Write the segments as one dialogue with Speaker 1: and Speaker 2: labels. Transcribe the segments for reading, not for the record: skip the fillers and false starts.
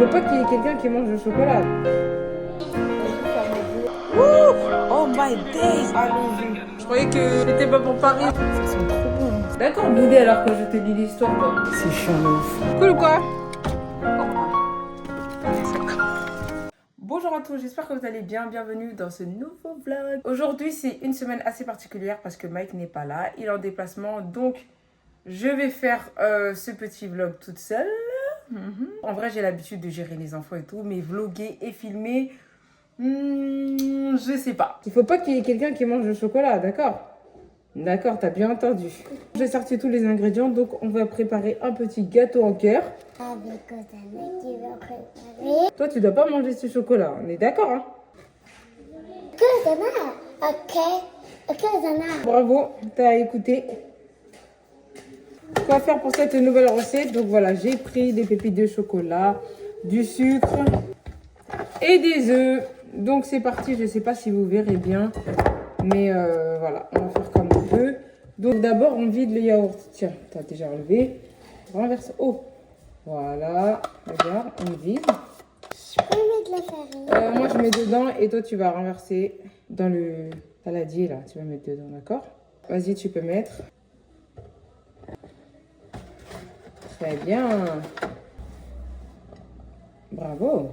Speaker 1: faut pas qu'il y ait quelqu'un qui mange le chocolat. Ouh, oh my days. Allons-y. Je croyais que c'était pas pour Paris. Ça sent trop bon. D'accord, Boudé, alors que je te lis l'histoire, toi. C'est chiant de ouf. Cool ou quoi? Bonjour à tous, j'espère que vous allez bien. Bienvenue dans ce nouveau vlog. Aujourd'hui, c'est une semaine assez particulière parce que Mike n'est pas là. Il est en déplacement, donc je vais faire ce petit vlog toute seule. En vrai, j'ai l'habitude de gérer les enfants et tout, mais vlogger et filmer, je sais pas. Il faut pas qu'il y ait quelqu'un qui mange le chocolat, d'accord? D'accord, t'as bien entendu. J'ai sorti tous les ingrédients, donc on va préparer un petit gâteau en cœur.
Speaker 2: Avec qui va préparer.
Speaker 1: Toi, tu dois pas manger ce chocolat, on est d'accord, hein?
Speaker 2: Que Zana. Ok, Zana.
Speaker 1: Bravo, t'as écouté. Quoi faire pour cette nouvelle recette? Donc voilà, j'ai pris des pépites de chocolat, du sucre et des œufs. Donc c'est parti, je sais pas si vous verrez bien, mais voilà, on va faire comme on peut. Donc d'abord, on vide le yaourt. Tiens, t'as déjà enlevé. Renverse. Oh, voilà, regarde, on vide.
Speaker 2: Je peux mettre la farine.
Speaker 1: Moi, je mets dedans et toi, tu vas renverser dans le saladier, là. Tu vas mettre dedans, d'accord? Vas-y, tu peux mettre. Très bien. Bravo.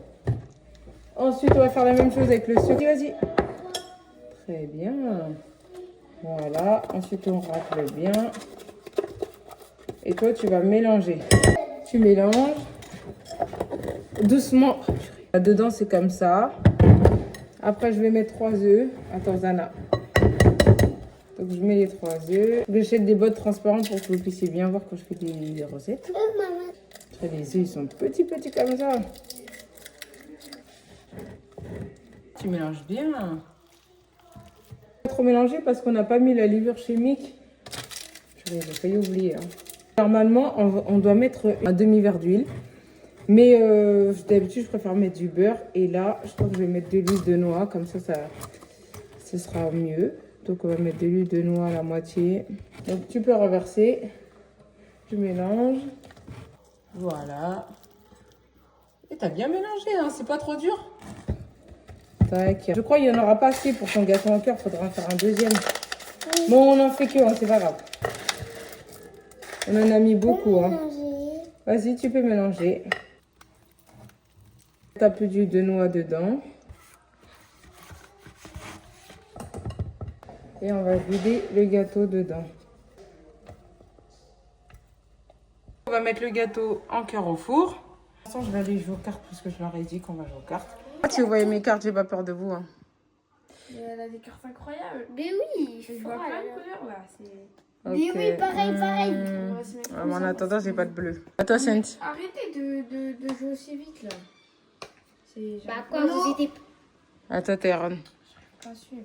Speaker 1: Ensuite, on va faire la même chose avec le sucre. Vas-y. Très bien. Voilà. Ensuite, on racle bien. Et toi, tu vas mélanger. Tu mélanges. Doucement. Dedans, c'est comme ça. Après, je vais mettre 3 œufs. Attends, Zana. Donc, je mets les 3 œufs. J'achète des bottes transparentes pour que vous puissiez bien voir quand je fais des recettes.
Speaker 2: Maman.
Speaker 1: Les œufs, ils sont petits comme ça. Tu mélanges bien. Pas trop mélanger parce qu'on n'a pas mis la levure chimique. J'ai failli oublier. Hein. Normalement, on doit mettre un demi-verre d'huile. Mais d'habitude, je préfère mettre du beurre. Et là, je crois que je vais mettre de l'huile de noix. Comme ça, ce sera mieux. Donc, on va mettre de l'huile de noix à la moitié. Donc, tu peux renverser. Tu mélanges. Voilà. Et t'as bien mélangé, hein, c'est pas trop dur. Tac. Je crois qu'il n'y en aura pas assez pour ton gâteau en cœur, faudra en faire un deuxième. Oui. Bon, on n'en fait que, hein, c'est pas grave. On en a mis beaucoup. Hein. Vas-y, tu peux mélanger. Un peu d'huile de noix dedans. Et on va vider le gâteau dedans. On va mettre le gâteau en cœur au four. De toute façon, je vais aller jouer aux cartes parce que je leur ai dit qu'on va jouer aux cartes. Si vous voyez mes cartes, j'ai pas peur de vous. Hein.
Speaker 3: Elle a des cartes incroyables.
Speaker 2: Mais oui,
Speaker 3: Je vois plein de couleurs là.
Speaker 2: Mais oui, pareil.
Speaker 1: En attendant, j'ai pas de bleu. À toi, Saint.
Speaker 3: Arrêtez de jouer aussi vite là.
Speaker 2: Bah quoi, vous étiez
Speaker 1: À toi, Théron.
Speaker 3: pas sûr.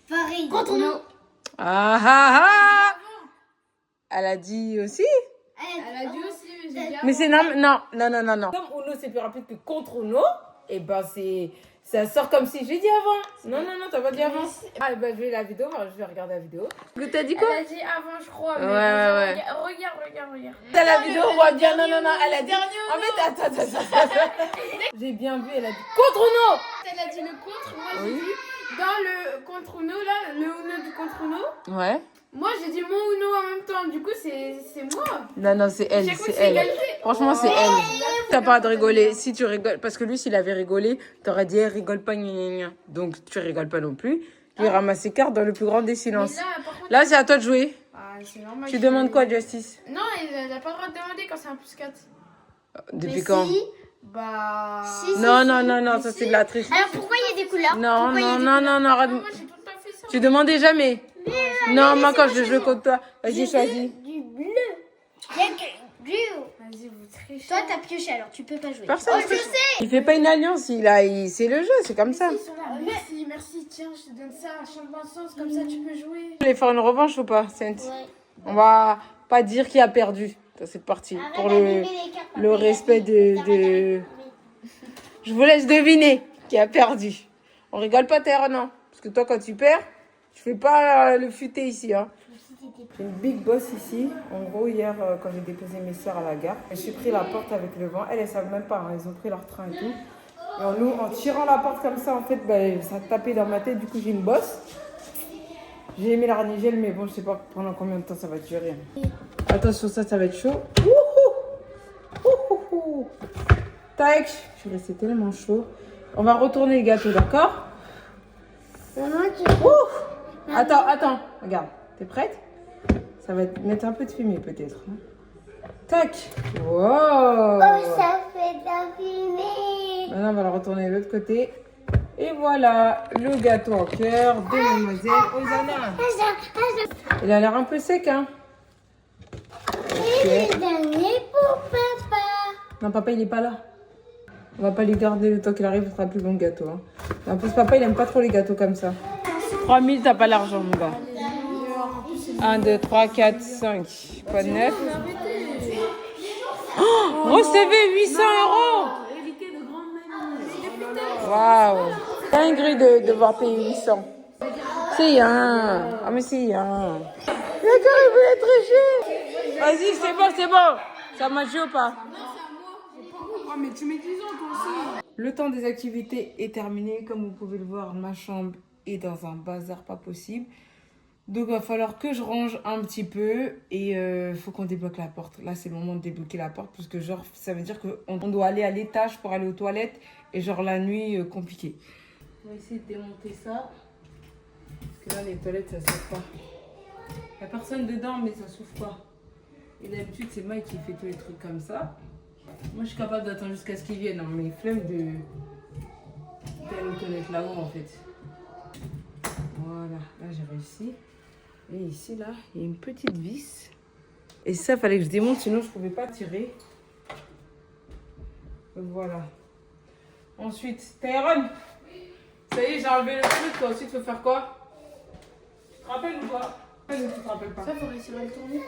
Speaker 2: pareil. Contre nous.
Speaker 1: Ah. Elle a dit aussi.
Speaker 3: Elle a dit aussi, mais j'ai dit
Speaker 1: Mais c'est non. Comme Uno, c'est plus rapide que contre Uno, et ben ça sort comme si j'ai dit avant. Non, t'as pas dit avant. Ah, ben je vais la vidéo, je vais regarder la vidéo. T'as dit quoi?
Speaker 3: Elle a dit avant, je crois. Mais
Speaker 1: Ouais.
Speaker 3: Regarde.
Speaker 1: Dans la vidéo, on voit bien. Non, elle a dit. En fait, attends. J'ai bien vu, elle a dit contre Uno.
Speaker 3: Elle a dit le contre, moi j'ai dit dans le contre Uno là, le Uno du contre Uno.
Speaker 1: Ouais.
Speaker 3: Moi j'ai dit mon Uno en même temps, du coup c'est moi.
Speaker 1: Non, c'est elle,
Speaker 3: Chaque fois
Speaker 1: c'est
Speaker 3: que c'est
Speaker 1: elle.
Speaker 3: égalité.
Speaker 1: Franchement, c'est elle. T'as pas de rigoler. Si tu rigoles, parce que lui, s'il avait rigolé, t'aurais dit, rigole pas, gna gna gna. Donc, tu rigoles pas non plus. Il ramasse ses cartes dans le plus grand des silences.
Speaker 3: Mais là, par contre,
Speaker 1: Là, c'est à toi de jouer.
Speaker 3: ah, c'est normal.
Speaker 1: Tu demandes quoi, Justice?
Speaker 3: Non, elle a pas le droit de demander quand c'est un plus 4.
Speaker 1: Depuis quand?
Speaker 3: Bah.
Speaker 1: Non, ça c'est de la triche.
Speaker 2: Alors pourquoi il y a des couleurs?
Speaker 1: Non, arrête.
Speaker 3: Moi j'ai tout le temps fait ça.
Speaker 1: Tu demandais jamais. Non, moi, quand je joue contre toi, vas-y, choisis.
Speaker 2: Du bleu. Il y a que du.
Speaker 3: Vas-y, vous trichez.
Speaker 2: Toi, t'as pioché alors, tu peux pas jouer.
Speaker 1: Personne.
Speaker 2: Oh, je sais.
Speaker 1: Il fait pas une alliance, c'est le jeu, c'est comme ça.
Speaker 3: Ils sont là. Merci, tiens, je te donne ça. Change dans le sens, comme ça tu peux jouer.
Speaker 1: Vous voulez faire une revanche ou pas, Saint?
Speaker 2: Ouais.
Speaker 1: On va pas dire qui a perdu. Ça, c'est parti.
Speaker 2: Arrête
Speaker 1: Pour
Speaker 2: d'abîmer les cartes,
Speaker 1: le
Speaker 2: papa,
Speaker 1: respect de... Je vous laisse deviner qui a perdu. On rigole pas, Terre, non? Parce que toi, quand tu perds, tu fais pas le futé ici, hein. J'ai une big boss ici. En gros, hier, quand j'ai déposé mes soeurs à la gare, j'ai pris la porte avec le vent. Elles ne savent même pas, hein. Elles ont pris leur train et tout. Et en tirant la porte comme ça, en fait, ça a tapé dans ma tête. Du coup, j'ai une bosse. J'ai mis l'arnigel, mais bon, je sais pas pendant combien de temps ça va durer. Attention, ça va être chaud. Ouhou. Tac. Je suis restée tellement chaud. On va retourner le gâteau, d'accord? Attends. Regarde. T'es prête? Ça va mettre un peu de fumée, peut-être. Tac. Wow.
Speaker 2: Oh, ça fait de la fumée.
Speaker 1: Maintenant, on va le retourner de l'autre côté. Et voilà, le gâteau en cœur de mademoiselle Ozana. Il a l'air un peu sec, hein?
Speaker 2: Je vais donner pour papa.
Speaker 1: Non, papa, il est pas là. On va pas lui garder le temps qu'il arrive, ce sera plus bon gâteau. Hein. En plus, papa, il aime pas trop les gâteaux comme ça. 3000, t'as pas l'argent, mon gars. 1, 2, 3, 4, 5. Quoi de neuf? Oh, recevez 800 €. Waouh. Dinguerie de devoir payer 800. C'est rien. Ah, mais c'est rien. D'accord, il voulait tricher. Vas-y, c'est bon. Ça m'a joué ou pas?
Speaker 3: Oh, mais tu mets 10 ans toi aussi.
Speaker 1: Le temps des activités est terminé. Comme vous pouvez le voir, ma chambre est dans un bazar pas possible. Donc, il va falloir que je range un petit peu. Et il faut qu'on débloque la porte. Là, c'est le moment de débloquer la porte. Parce que, genre, ça veut dire qu'on doit aller à l'étage pour aller aux toilettes. Et, genre, la nuit, compliqué. On va essayer de démonter ça. Parce que là, les toilettes, ça s'ouvre pas. Il n'y a personne dedans, mais ça s'ouvre pas. Et d'habitude, c'est Mike qui fait tous les trucs comme ça. Moi, je suis capable d'attendre jusqu'à ce qu'ils viennent. Non, mais flemme d'aller aux toilettes là-haut, en fait. Voilà, là, j'ai réussi. Et ici, là, il y a une petite vis. Et ça, il fallait que je démonte, sinon je ne pouvais pas tirer. Donc, voilà. Ensuite, Tyrone, ça y est, j'ai enlevé le truc. Toi, ensuite, il faut faire quoi? Tu te rappelles ou pas? Tu te rappelles pas?
Speaker 3: Ça, faut réussir à le tourner.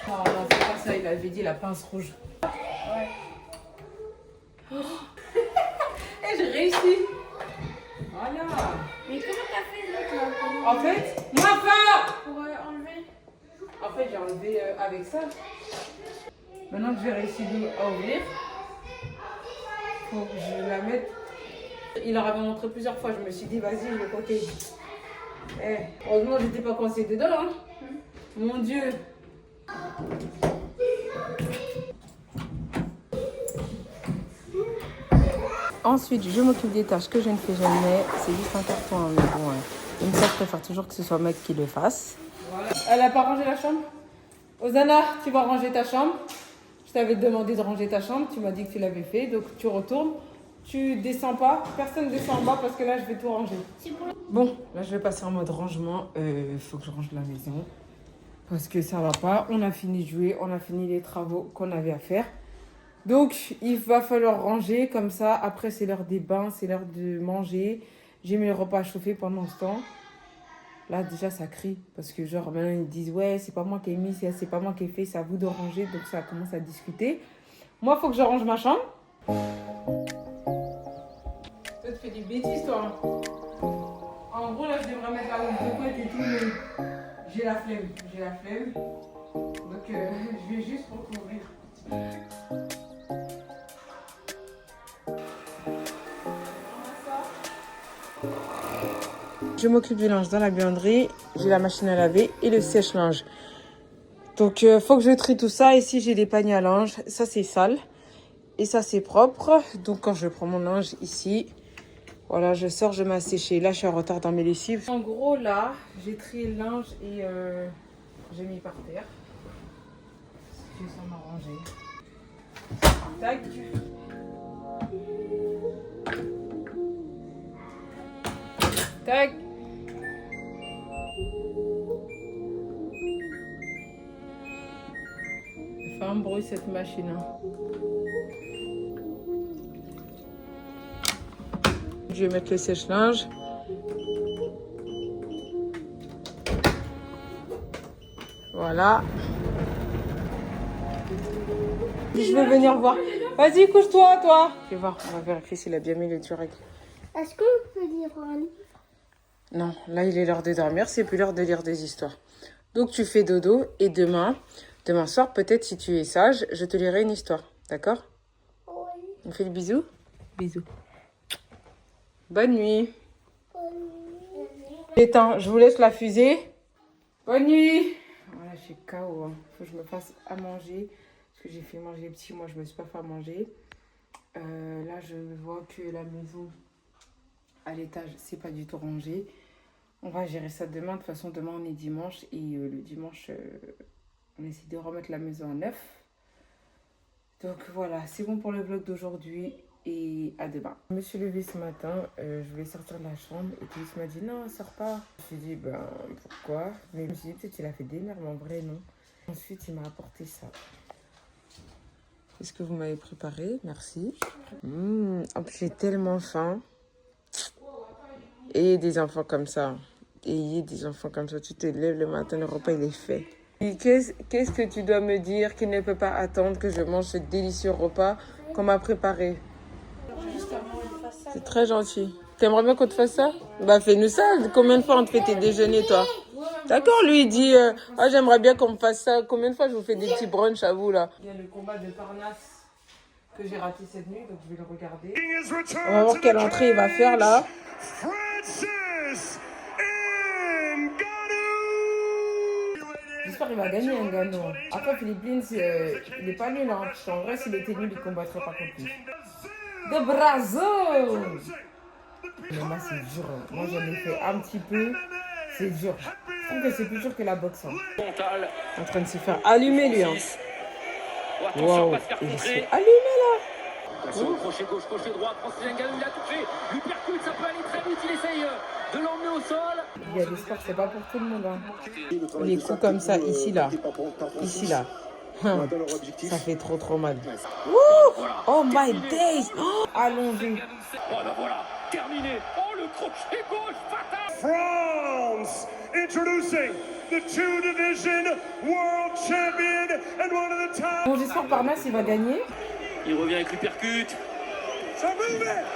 Speaker 1: Non, c'est pas ça. Il avait dit la pince rouge.
Speaker 3: Ouais.
Speaker 1: Et j'ai réussi. Voilà.
Speaker 3: Mais comment t'as fait l'autre là?
Speaker 1: En fait, moi fort.
Speaker 3: Pour enlever?
Speaker 1: En fait, j'ai enlevé avec ça. Maintenant que j'ai réussi à ouvrir, faut que je la mette. Il leur avait montré plusieurs fois. Je me suis dit, vas-y, je vais côté. Heureusement, j'étais pas coincée dedans. Hein. Mon Dieu. Ensuite, je m'occupe des tâches que je ne fais jamais. C'est juste un carton, hein, mais bon, une fois, je préfère toujours que ce soit mec qui le fasse. Voilà. Elle n'a pas rangé la chambre? Ozana, tu vas ranger ta chambre. Je t'avais demandé de ranger ta chambre. Tu m'as dit que tu l'avais fait, donc tu retournes. Tu descends pas. Personne ne descend en bas parce que là, je vais tout ranger. Bon, là, je vais passer en mode rangement. Faut que je range la maison parce que ça va pas. On a fini de jouer. On a fini les travaux qu'on avait à faire. Donc, il va falloir ranger comme ça. Après, c'est l'heure des bains, c'est l'heure de manger. J'ai mis le repas à chauffer pendant ce temps. Là, déjà, ça crie. Parce que, genre, maintenant, ils disent, ouais, c'est pas moi qui ai mis, c'est pas moi qui ai fait, c'est à vous de ranger. Donc, ça commence à discuter. Moi, il faut que je range ma chambre. Toi, tu fais des bêtises, toi. En gros, là, je devrais mettre la lampe de couette et tout, mais j'ai la flemme. Donc, je vais juste recouvrir. Je m'occupe du linge dans la buanderie, j'ai la machine à laver et le sèche-linge. Donc, faut que je trie tout ça. Ici, j'ai des paniers à linge. Ça, c'est sale. Et ça, c'est propre. Donc, quand je prends mon linge ici, voilà, je sors, je mets à sécher. Là, je suis en retard dans mes lessives. En gros, là, j'ai trié le linge et j'ai mis par terre. Je vais s'en arranger. Tac. Tac. Elle fait un bruit cette machine. Hein. Je vais mettre le sèche-linge. Voilà. Je vais venir voir. Vas-y, couche-toi, toi. Je vais voir, on va vérifier s'il a bien mis le durag.
Speaker 2: Est-ce qu'on peut lire un livre?
Speaker 1: Non, là, il est l'heure de dormir. C'est plus l'heure de lire des histoires. Donc, tu fais dodo. Et demain soir, peut-être, si tu es sage, je te lirai une histoire. D'accord?
Speaker 2: Oui.
Speaker 1: On fait le bisou? Bisous. Bonne nuit. Éteins, je vous laisse la fusée. Bonne nuit. Voilà, je suis KO. Hein. Faut que je me fasse à manger. Parce que j'ai fait manger les petits. Moi, je me suis pas fait à manger. Là, je vois que la maison à l'étage, c'est pas du tout rangé. On va gérer ça demain. De toute façon, demain, on est dimanche. Et le dimanche, on essaie de remettre la maison à neuf. Donc voilà, c'est bon pour le vlog d'aujourd'hui. Et à demain. Je me suis levée ce matin, je voulais sortir de la chambre et Théis m'a dit non, sors pas. Je me suis dit ben pourquoi? Mais je me suis dit peut-être qu'il a fait des nerfs, mais en vrai non. Ensuite il m'a apporté ça. Est-ce que vous m'avez préparé? Merci. En plus j'ai tellement faim. Et des enfants comme ça. Et des enfants comme ça, tu te lèves le matin, le repas il est fait. Et qu'est-ce que tu dois me dire qu'il ne peut pas attendre que je mange ce délicieux repas qu'on m'a préparé? C'est très gentil. T'aimerais bien qu'on te fasse ça? Bah fais-nous ça. Combien de fois on te fait tes déjeuners, toi? D'accord, lui il dit ah, j'aimerais bien qu'on me fasse ça. Combien de fois je vous fais des petits brunchs à vous là? Il y a le combat de Parnasse que j'ai raté cette nuit, donc je vais le regarder. On va voir quelle entrée il va faire là. J'espère qu'il va gagner Ngannou. Après Philippe Lins, il est pas nul. Hein. En vrai, s'il était nul, il combattrait pas contre lui. De Brazo! Mais moi, c'est dur. Moi, j'en ai fait un petit peu. C'est dur. Je trouve que c'est plus dur que la boxe. Hein. En train de se faire allumer, lui. Hein. Wow. Il se fait allumer, là.
Speaker 4: Attention, crochet gauche, crochet droit. Francis Ngannou, il a touché. Lui percute, ça peut aller très vite. Il essaye de l'emmener au sol.
Speaker 1: Il y a des sports, c'est pas pour tout le monde. Hein. Les coups comme ça, ici, là. Ici, là. Ça fait trop mal. Oh my days. Oh, allons-y.
Speaker 4: Oh ben voilà, terminé. Oh le crochet gauche fatal.
Speaker 5: France introducing the two-division world champion and one of the top.
Speaker 1: Bon, j'espère que Parnasse, il va gagner.
Speaker 4: Il revient avec l'uppercut.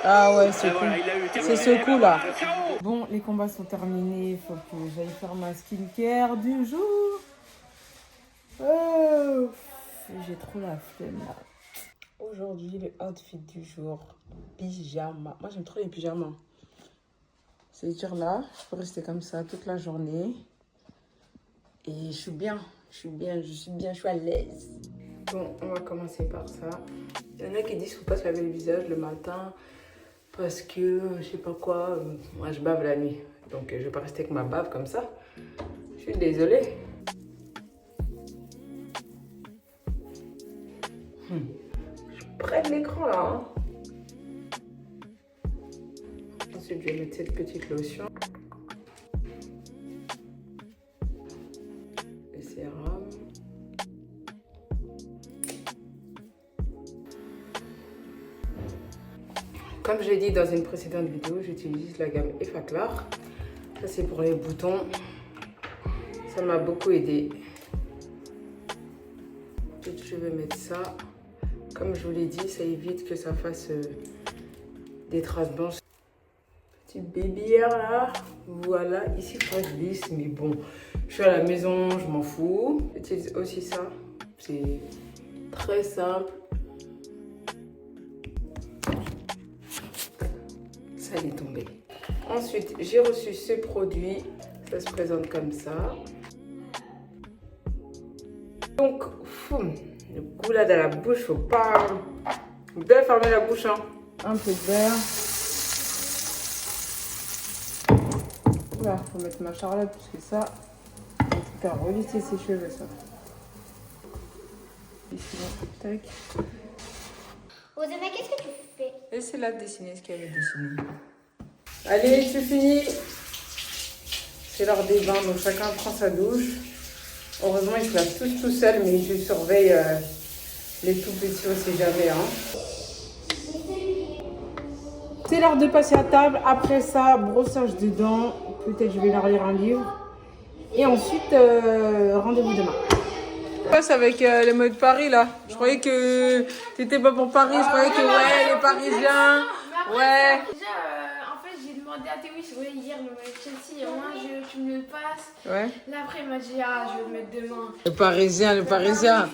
Speaker 1: Ah ouais, c'est cool.
Speaker 4: Voilà, il l'a eu.
Speaker 1: C'est ce coup-là. Bon, les combats sont terminés. Il faut que j'aille faire ma skincare du jour. Oh, j'ai trop la flemme là. Aujourd'hui, le outfit du jour, pyjama. Moi, j'aime trop les pyjamas. C'est-à-dire là, je peux rester comme ça toute la journée. Et je suis bien, je suis à l'aise. Bon, on va commencer par ça. Il y en a qui disent qu'il ne faut pas se laver le visage le matin parce que, je sais pas quoi, moi je bave la nuit. Donc, je vais pas rester avec ma bave comme ça. Je suis désolée. Je prête l'écran là. Hein. Ensuite, je vais mettre cette petite lotion. Le sérum. Comme je l'ai dit dans une précédente vidéo, j'utilise la gamme Effaclar. Ça, c'est pour les boutons. Ça m'a beaucoup aidé. Ensuite, je vais mettre ça. Comme je vous l'ai dit, ça évite que ça fasse des traces blanches. Petite babyère là. Voilà. Ici, je glisse, mais bon. Je suis à la maison, je m'en fous. J'utilise aussi ça. C'est très simple. Ça est tombé. Ensuite, j'ai reçu ce produit. Ça se présente comme ça. Donc, foum. Le goût là dans la bouche, faut pas bien fermer la bouche. Hein. Un peu de beurre. Là, faut mettre ma charlotte parce que ça, ça va faire relisser ses cheveux ça. Ici, tac.
Speaker 2: Rosanna, qu'est-ce que tu fais?
Speaker 1: Laissez-la dessiner ce qu'elle veut dessiner. Allez, c'est fini. C'est l'heure des bains, donc chacun prend sa douche. Heureusement, ils se lavent tous tout seuls, mais je surveille les tout petits, on sait jamais. Hein. C'est l'heure de passer à table. Après ça, brossage de dents. Peut-être je vais leur lire un livre. Et ensuite, rendez-vous demain. Qu'est-ce qui passe avec les mots de Paris là? Je croyais que t'étais pas pour Paris. Je croyais que ouais, les Parisiens. Ouais.
Speaker 3: Déjà, en fait, j'ai demandé demandé à Théo, oui, hier, le maillot de Chelsea, moi, tu me le passes.
Speaker 1: Ouais.
Speaker 3: Là, après, il m'a dit, ah, je vais le mettre demain.
Speaker 1: Le Parisien, le Parisien.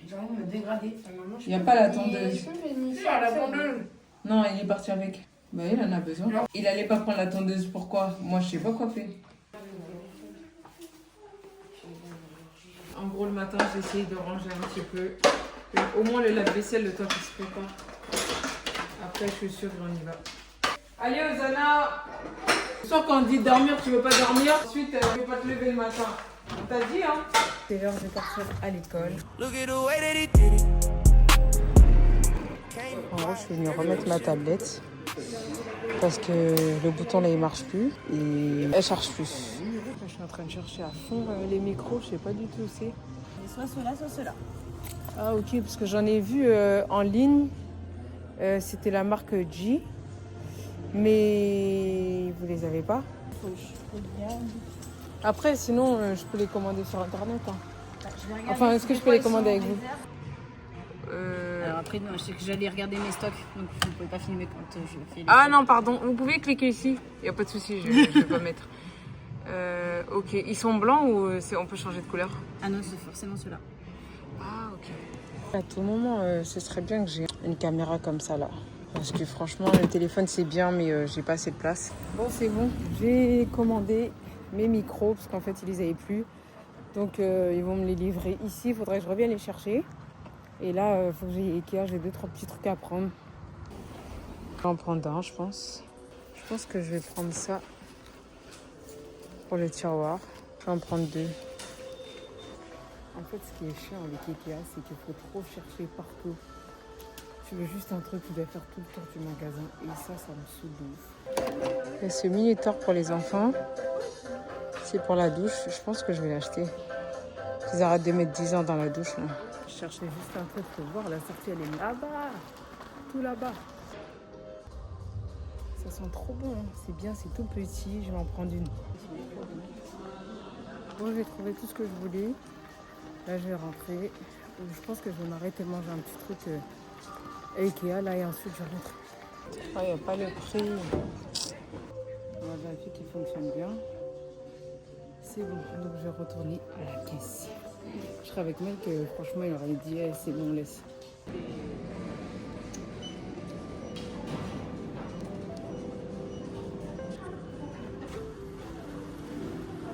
Speaker 3: J'ai envie de me dégrader.
Speaker 1: Il n'y a pas la tondeuse.
Speaker 3: Est-ce que je vais me faire la tondeuse?
Speaker 1: Non, il est parti avec. Bah, il en a besoin. Il allait pas prendre la tondeuse, pourquoi? Moi, je sais pas quoi faire. En gros, le matin, j'ai essayé de ranger un petit peu. Au moins, le lave-vaisselle, le temps qu'il se prépare. Après, je suis sûre qu'on y va. Allez, Ozana! Le soir, quand on dit dormir, tu veux pas dormir. Ensuite, tu veux pas te lever le matin. On t'a dit, hein? C'est l'heure de partir à l'école. En gros, je suis venue remettre ma tablette. Parce que le bouton là il marche plus et elle charge plus. Je suis en train de chercher à fond les micros, je sais pas du tout où c'est.
Speaker 6: Soit cela, soit cela.
Speaker 1: Ah ok, parce que j'en ai vu en ligne, c'était la marque G, mais vous les avez pas? Après sinon je peux les commander sur internet. Hein. Enfin est-ce que je peux les commander avec vous?
Speaker 6: Alors après, non, je sais que j'allais regarder mes stocks, donc je ne pouvais pas filmer quand je fais les
Speaker 1: Ah
Speaker 6: stocks.
Speaker 1: non, pardon, vous pouvez cliquer ici, il n'y a pas de souci, je vais pas mettre. Ok, ils sont blancs ou on peut changer de couleur?
Speaker 6: Ah non, c'est forcément ceux-là.
Speaker 1: Ah ok. À tout moment, ce serait bien que j'ai une caméra comme ça là. Parce que franchement, le téléphone c'est bien, mais j'ai pas assez de place. Bon, c'est bon, j'ai commandé mes micros, parce qu'en fait ils les avaient plus. Donc ils vont me les livrer ici, il faudrait que je revienne les chercher. Et là, il faut que j'aille Ikea, j'ai 2-3 petits trucs à prendre. Je vais en prendre un, je pense. Je pense que je vais prendre ça pour le tiroir. Je vais en prendre 2. En fait, ce qui est chiant avec Ikea, c'est qu'il faut trop chercher partout. Tu veux juste un truc, tu dois faire tout le tour du magasin. Et ça me saoule de ouf. Il y a ce Minitor pour les enfants. C'est pour la douche. Je pense que je vais l'acheter. Ils arrêtent de mettre 10 ans dans la douche. Là. Je cherchais juste un truc pour voir. La sortie, elle est là-bas. Tout là-bas. Ça sent trop bon. Hein. C'est bien, c'est tout petit. Je vais en prendre une. Bon, j'ai trouvé tout ce que je voulais. Là, je vais rentrer. Je pense que je vais m'arrêter manger un petit truc à Ikea. Là, et ensuite, je rentre. Il n'y a pas le prix. On va vérifier qu'il fonctionne bien. C'est bon. Donc, je vais retourner à la caisse. Je serais avec Mel que franchement il aurait dit hey, c'est bon, laisse.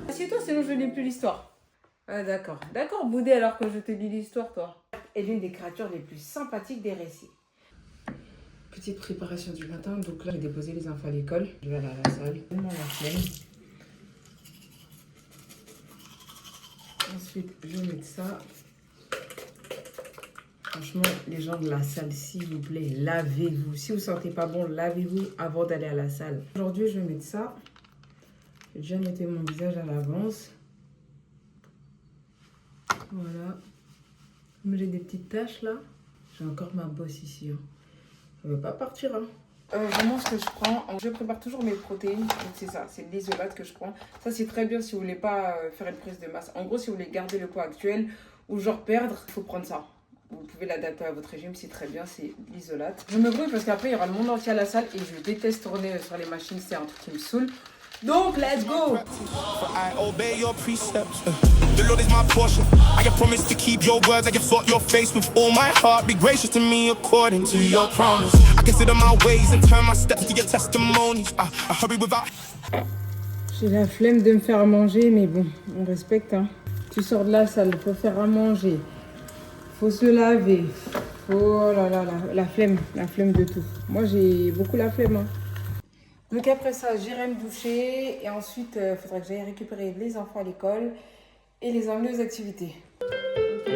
Speaker 1: Assieds-toi sinon je lis plus l'histoire. Ah d'accord. D'accord Boudé alors que je te lis l'histoire toi. Est l'une des créatures les plus sympathiques des récits. Petite préparation du matin, donc là j'ai déposé les enfants à l'école. Je vais aller à la salle. Tellement la flemme. Ensuite, je vais mettre ça. Franchement, les gens de la salle, s'il vous plaît, lavez-vous. Si vous ne sentez pas bon, lavez-vous avant d'aller à la salle. Aujourd'hui, je vais mettre ça. J'ai déjà nettoyé mon visage à l'avance. Voilà. Comme j'ai des petites taches là, j'ai encore ma bosse ici. Hein. Ça ne veut pas partir. Hein. Vraiment ce que je prends, je prépare toujours mes protéines, donc c'est ça, c'est de l'isolate que je prends. Ça c'est très bien si vous voulez pas faire une prise de masse. En gros si vous voulez garder le poids actuel ou genre perdre, il faut prendre ça. Vous pouvez l'adapter à votre régime, c'est très bien, c'est de l'isolate. Je me brûle parce qu'après il y aura le monde entier à la salle et je déteste tourner sur les machines, c'est un truc qui me saoule. Donc let's go!
Speaker 7: I obey your precepts. The Lord is my portion. I have promised to keep your words. I have sought your face with all my heart. Be gracious to me according to your promise. I consider my ways and turn my steps to your testimonies. I hurry without.
Speaker 1: J'ai la flemme de me faire manger, mais bon, on respecte. Hein. Tu sors de la salle, il faut faire à manger, faut se laver. Oh là là, la flemme de tout. Moi j'ai beaucoup la flemme. Hein. Donc après ça, j'irai me doucher et ensuite, il faudra que j'aille récupérer les enfants à l'école et les emmener aux activités. Ok,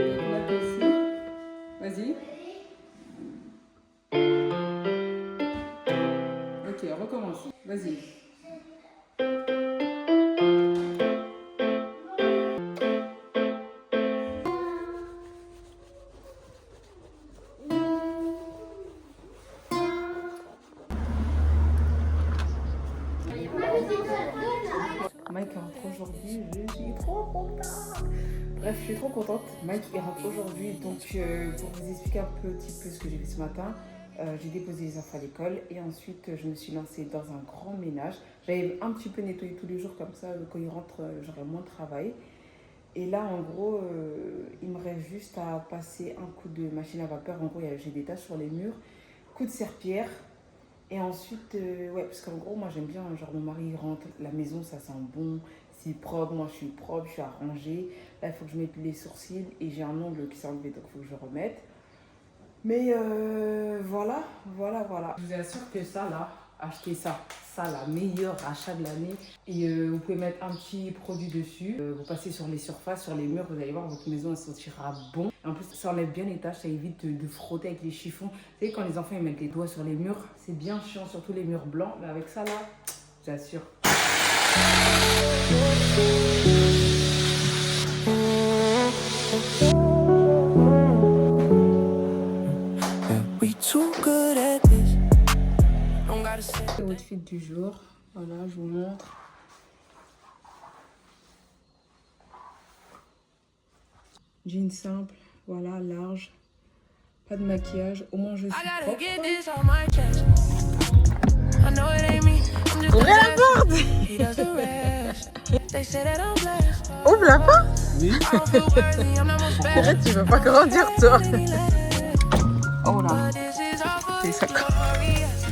Speaker 1: vas-y. Ok, recommence. Vas-y. Mike rentre aujourd'hui, je suis trop contente. Bref, je suis trop contente. Mike il rentre aujourd'hui, donc pour vous expliquer un petit peu ce que j'ai fait ce matin, J'ai déposé les enfants à l'école et ensuite je me suis lancée dans un grand ménage. J'avais un petit peu nettoyé tous les jours comme ça, quand ils rentrent, j'aurai moins de travail. Et là, en gros, il me reste juste à passer un coup de machine à vapeur. En gros, j'ai des taches sur les murs, coup de serpillère. Et ensuite, ouais, parce qu'en gros, moi j'aime bien, genre mon mari rentre, la maison ça sent bon, c'est propre, moi je suis propre, je suis arrangée. Là, il faut que je mette les sourcils et j'ai un ongle qui s'est enlevé, donc il faut que je remette. Mais voilà. Je vous assure que ça là, achetez ça là, meilleur achat de l'année. Et vous pouvez mettre un petit produit dessus, vous passez sur les surfaces, sur les murs, vous allez voir, votre maison elle sentira bon. En plus, ça enlève bien les taches, ça évite de frotter avec les chiffons. Vous savez, quand les enfants ils mettent les doigts sur les murs, c'est bien chiant, surtout les murs blancs. Mais avec ça là, j'assure. C'est l'outfit du jour. Voilà, je vous montre. Jean simple, voilà, large. Pas de maquillage, au moins je suis propre. Ouvrez la porte. Ouvre la porte. Oui. Tu veux pas grandir toi. Oh là. C'est ça.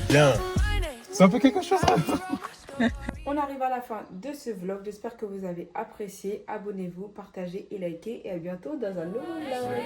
Speaker 8: Bien. C'est un peu quelque chose.
Speaker 1: On arrive à la fin de ce vlog. J'espère que vous avez apprécié. Abonnez-vous, partagez et likez. Et à bientôt dans un nouveau vlog.